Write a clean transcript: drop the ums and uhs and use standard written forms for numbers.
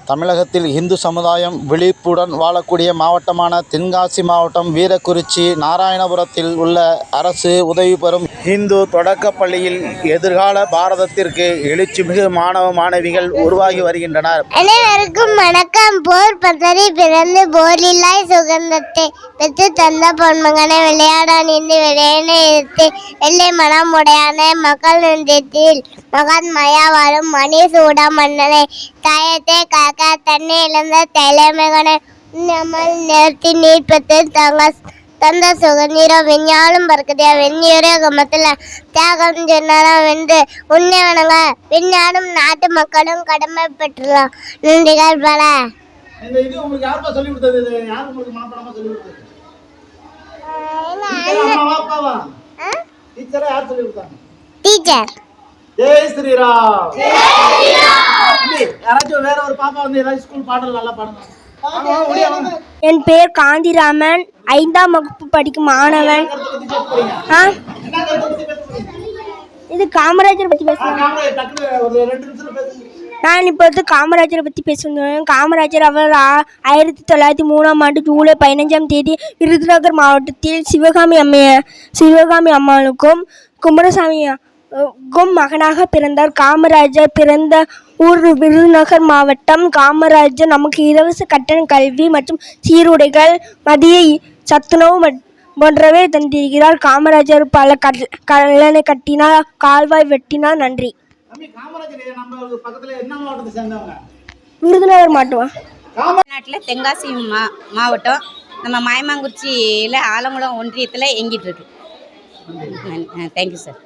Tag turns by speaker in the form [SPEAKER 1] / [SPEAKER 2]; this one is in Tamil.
[SPEAKER 1] தமிழகத்தில் இந்து சமுதாயம் விழிப்புடன் வாழக்கூடிய மாவட்டமான தென்காசி மாவட்டம் வீரக்குறிச்சி நாராயணபுரத்தில் உள்ள அரசு உதவி பெறும் இந்து தொடக்கப் பள்ளியில் எதிர்கால பாரதத்திற்கு எழுச்சிமிகு மாணவ மாணவிகள் உருவாகி வருகின்றனர்.
[SPEAKER 2] அனைவருக்கும் வணக்கம். போர் பதறி பிறந்து போரில்லாய் சுகந்தத்தை பெற்று தந்த பொன்மகனை விளையாடான் இன்று விளையாட எடுத்து வெள்ளை மனம் உடையான மக்கள் நின்றத்தில் மகாத்மாயா வரும் மணி சூடா மன்னனை தாயத்தை காக்க தன்னை இழந்த தலைமகனை நம்மள் நிறுத்தி நீர் பெற்று தந்த சுதந்திரம் விஞ்ஞானம் பறக்குதியா வெந்நீர கமத்தில் தியாகம் சொன்னாரம் வென்று உன்னை வணங்க விஞ்ஞானம் நாட்டு மக்களும் கடமை பெற்றலாம். நன்றிகள் பல. டீச்சர்.
[SPEAKER 3] ஜெய் ஸ்ரீராம். யாராச்சும் வேற ஒரு பாப்பா வந்து ஏதாவது ஸ்கூல் பாடல் நல்லா பாடுங்க.
[SPEAKER 4] என் பேர் காந்திராமன், 5ஆம் வகுப்பு படிக்கும் மாணவன். இது காமராஜர் பற்றி பேசுகிறேன். நான் இப்போ காமராஜரை பற்றி பேசுகிறேன். காமராஜர் அவர் 1903 ஜூலை 15 விருதுநகர் மாவட்டத்தில் சிவகாமி அம்மாளுக்கும் குமரசாமிக்கும் மகனாக பிறந்தார். காமராஜர் பிறந்த ஊர் விருதுநகர் மாவட்டம். காமராஜர் நமக்கு இலவச கட்டண கல்வி மற்றும் சீருடைகள், மதிய சத்துணவு போன்றவை தந்திருக்கிறார். காமராஜர் பல கல்லணை கட்டினார், கால்வாய் வெட்டினார். நன்றி. விருதுநகர் மாவட்டம்.
[SPEAKER 5] தமிழ்நாட்டில் தென்காசி மாவட்டம் நம்ம மாயமாங்குறிச்சியில் ஆலங்குளம் ஒன்றியத்தில் இயங்கிட்டு இருக்கு. Thank you sir.